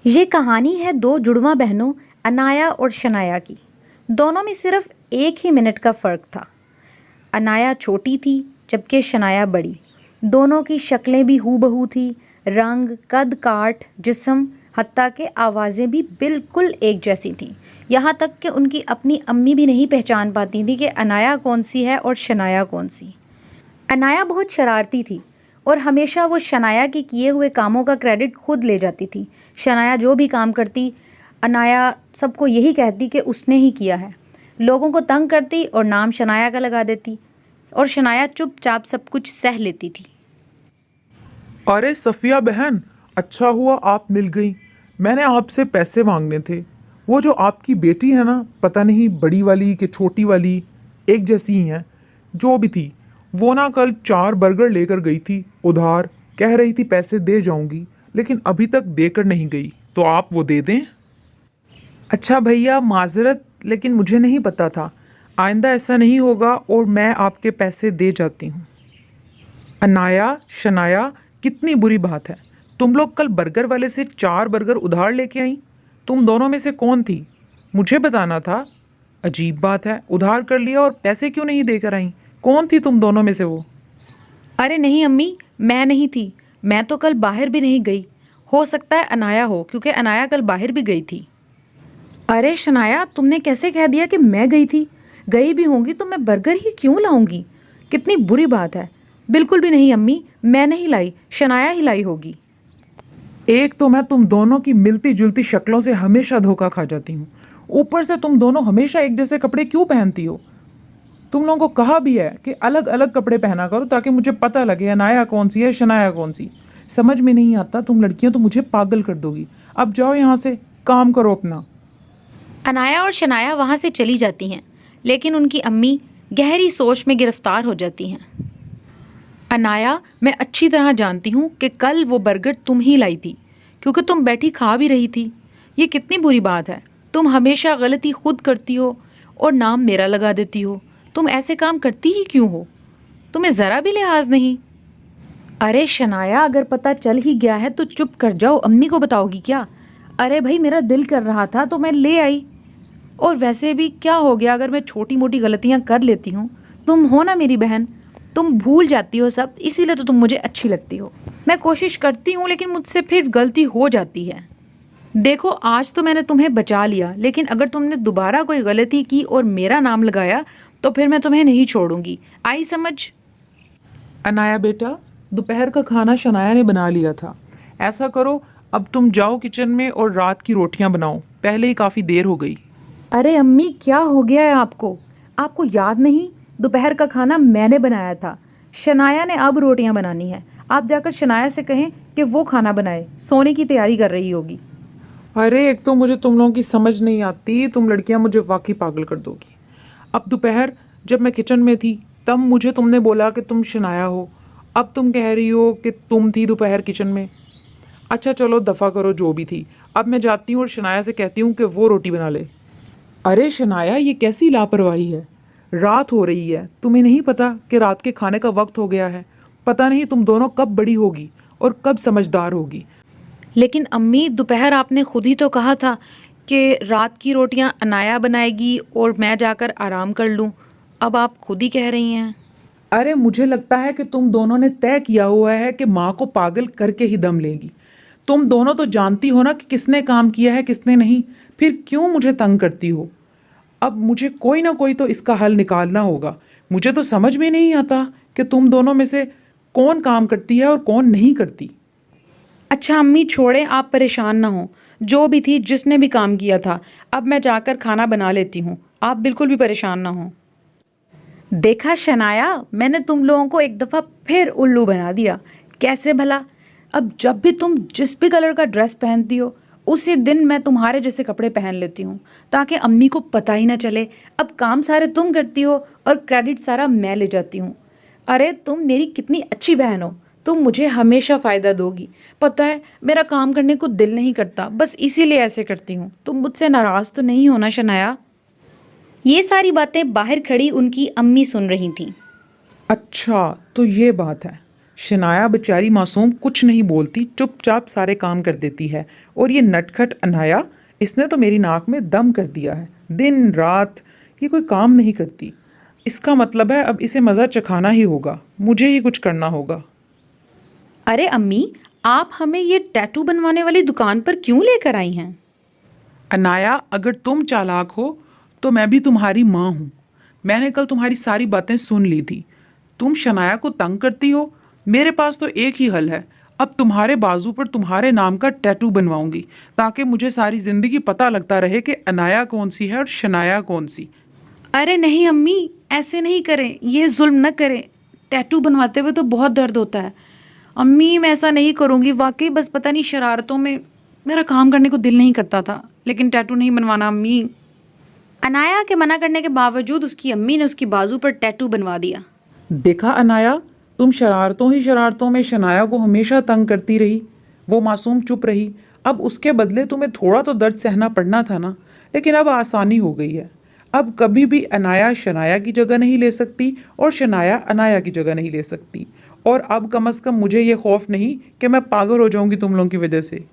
ये कहानी है दो जुड़वा बहनों अनाया और शनाया की। दोनों में सिर्फ एक ही मिनट का फ़र्क था। अनाया छोटी थी जबकि शनाया बड़ी। दोनों की शक्लें भी हूबहू थी, रंग, कद काठ, जिस्म, हत्ता के आवाज़ें भी बिल्कुल एक जैसी थीं। यहाँ तक कि उनकी अपनी अम्मी भी नहीं पहचान पाती थी कि अनाया कौन सी है और शनाया कौन सी। अनाया बहुत शरारती थी और हमेशा वो शनाया के किए हुए कामों का क्रेडिट खुद ले जाती थी। शनाया जो भी काम करती, अनाया सबको यही कहती कि उसने ही किया है। लोगों को तंग करती और नाम शनाया का लगा देती और शनाया चुपचाप सब कुछ सह लेती थी। अरे सफ़िया बहन, अच्छा हुआ आप मिल गई। मैंने आपसे पैसे मांगने थे। वो जो आपकी बेटी है ना, पता नहीं बड़ी वाली कि छोटी वाली, एक जैसी ही है, जो भी थी, वो ना कल 4 बर्गर लेकर गई थी उधार। कह रही थी पैसे दे जाऊंगी, लेकिन अभी तक देकर नहीं गई। तो आप वो दे दें। अच्छा भैया, माजरत, लेकिन मुझे नहीं पता था। आइंदा ऐसा नहीं होगा और मैं आपके पैसे दे जाती हूँ। अनाया, शनाया, कितनी बुरी बात है। तुम लोग कल बर्गर वाले से 4 बर्गर उधार लेके आई। तुम दोनों में से कौन थी? मुझे बताना था। अजीब बात है, उधार कर लिया और पैसे क्यों नहीं देकर आई? कौन थी तुम दोनों में से वो? अरे नहीं अम्मी, मैं नहीं थी। मैं तो कल बाहर भी नहीं गई। हो सकता है अनाया हो, क्योंकि अनाया कल बाहर भी गई थी। अरे शनाया, तुमने कैसे कह दिया कि मैं गई थी? गई भी होंगी तो मैं बर्गर ही क्यों लाऊंगी? कितनी बुरी बात है। बिल्कुल भी नहीं अम्मी, मैं नहीं लाई, शनाया ही लाई होगी। एक तो मैं तुम दोनों की मिलती जुलती शक्लों से हमेशा धोखा खा जाती हूँ। ऊपर से तुम दोनों हमेशा एक जैसे कपड़े क्यों पहनती हो? तुम लोगों को कहा भी है कि अलग अलग कपड़े पहना करो ताकि मुझे पता लगे अनाया कौन सी है, शनाया कौन सी। समझ में नहीं आता, तुम लड़कियां तो मुझे पागल कर दोगी। अब जाओ यहाँ से, काम करो अपना। अनाया और शनाया वहाँ से चली जाती हैं, लेकिन उनकी अम्मी गहरी सोच में गिरफ्तार हो जाती हैं। अनाया, मैं अच्छी तरह जानती हूँ कि कल वो बर्गर तुम ही लाई थी, क्योंकि तुम बैठी खा भी रही थी। ये कितनी बुरी बात है। तुम हमेशा गलती खुद करती हो और नाम मेरा लगा देती हो। तुम ऐसे काम करती ही क्यों हो? तुम्हें ज़रा भी लिहाज नहीं। अरे शनाया, अगर पता चल ही गया है तो चुप कर जाओ। अम्मी को बताओगी क्या? अरे भाई, मेरा दिल कर रहा था तो मैं ले आई। और वैसे भी क्या हो गया अगर मैं छोटी मोटी गलतियां कर लेती हूँ? तुम हो ना मेरी बहन, तुम भूल जाती हो सब, इसीलिए तो तुम मुझे अच्छी लगती हो। मैं कोशिश करती हूँ लेकिन मुझसे फिर गलती हो जाती है। देखो, आज तो मैंने तुम्हें बचा लिया, लेकिन अगर तुमने दोबारा कोई गलती की और मेरा नाम लगाया तो फिर मैं तुम्हें नहीं छोड़ूंगी। आई समझ? अनाया बेटा, दोपहर का खाना शनाया ने बना लिया था। ऐसा करो, अब तुम जाओ किचन में और रात की रोटियां बनाओ। पहले ही काफ़ी देर हो गई। अरे अम्मी, क्या हो गया है आपको? आपको याद नहीं? दोपहर का खाना मैंने बनाया था। शनाया ने अब रोटियां बनानी है। आप जाकर शनाया से कहें कि वो खाना बनाए, सोने की तैयारी कर रही होगी। अरे एक तो मुझे तुम लोगों की समझ नहीं आती, तुम लड़कियां मुझे वाकई पागल कर दोगी। अब दोपहर जब मैं किचन में थी तब मुझे तुमने बोला कि तुम शनाया हो। अब तुम कह रही हो कि तुम थी दोपहर किचन में। अच्छा चलो, दफ़ा करो जो भी थी। अब मैं जाती हूँ और शनाया से कहती हूँ कि वो रोटी बना ले। अरे शनाया, ये कैसी लापरवाही है? रात हो रही है, तुम्हें नहीं पता कि रात के खाने का वक्त हो गया है? पता नहीं तुम दोनों कब बड़ी होगी और कब समझदार होगी। लेकिन अम्मी, दोपहर आपने खुद ही तो कहा था कि रात की रोटियां अनाया बनाएगी और मैं जाकर आराम कर लूं। अब आप खुद ही कह रही हैं। अरे मुझे लगता है कि तुम दोनों ने तय किया हुआ है कि माँ को पागल करके ही दम लेगी। तुम दोनों तो जानती हो ना कि किसने काम किया है किसने नहीं। फिर क्यों मुझे तंग करती हो? अब मुझे कोई ना कोई तो इसका हल निकालना होगा। मुझे तो समझ में नहीं आता कि तुम दोनों में से कौन काम करती है और कौन नहीं करती। अच्छा अम्मी छोड़ें, आप परेशान ना हो। जो भी थी, जिसने भी काम किया था, अब मैं जाकर खाना बना लेती हूँ। आप बिल्कुल भी परेशान ना हो। देखा शनाया, मैंने तुम लोगों को एक दफ़ा फिर उल्लू बना दिया। कैसे भला? अब जब भी तुम जिस भी कलर का ड्रेस पहनती हो, उसी दिन मैं तुम्हारे जैसे कपड़े पहन लेती हूँ, ताकि अम्मी को पता ही ना चले। अब काम सारे तुम करती हो और क्रेडिट सारा मैं ले जाती हूँ। अरे तुम मेरी कितनी अच्छी बहन हो। तुम मुझे हमेशा फ़ायदा दोगी। पता है, मेरा काम करने को दिल नहीं करता, बस इसीलिए ऐसे करती हूँ। तुम मुझसे नाराज़ तो नहीं होना शनाया? ये सारी बातें बाहर खड़ी उनकी अम्मी सुन रही थीं। अच्छा तो ये बात है। शनाया बेचारी मासूम कुछ नहीं बोलती, चुपचाप सारे काम कर देती है। और ये नटखट अनाया, इसने तो मेरी नाक में दम कर दिया है। दिन रात ये कोई काम नहीं करती। इसका मतलब है अब इसे मज़ा चखाना ही होगा, मुझे ही कुछ करना होगा। अरे अम्मी, आप हमें ये टैटू बनवाने वाली दुकान पर क्यों लेकर आई हैं? अनाया, अगर तुम चालाक हो तो मैं भी तुम्हारी माँ हूँ। मैंने कल तुम्हारी सारी बातें सुन ली थी। तुम शनाया को तंग करती हो। मेरे पास तो एक ही हल है, अब तुम्हारे बाजू पर तुम्हारे नाम का टैटू बनवाऊंगी, ताकि मुझे सारी जिंदगी पता लगता रहे कि अनाया कौन सी है और शनाया कौन सी। अरे नहीं अम्मी, ऐसे नहीं करें, ये जुल्म न करें। टैटू बनवाते हुए तो बहुत दर्द होता है। अम्मी, मैं ऐसा नहीं करूँगी वाकई, बस पता नहीं शरारतों में मेरा काम करने को दिल नहीं करता था, लेकिन टैटू नहीं बनवाना अम्मी। अनाया के मना करने के बावजूद उसकी अम्मी ने उसकी बाजू पर टैटू बनवा दिया। देखा अनाया, तुम शरारतों ही शरारतों में शनाया को हमेशा तंग करती रही। वो मासूम चुप रही। अब उसके बदले तुम्हें थोड़ा तो दर्द सहना पड़ना था ना, लेकिन अब आसानी हो गई है। अब कभी भी अनाया शनाया की जगह नहीं ले सकती और शनाया अनाया की जगह नहीं ले सकती। और अब कम से कम मुझे ये खौफ नहीं कि मैं पागल हो जाऊंगी तुम लोगों की वजह से।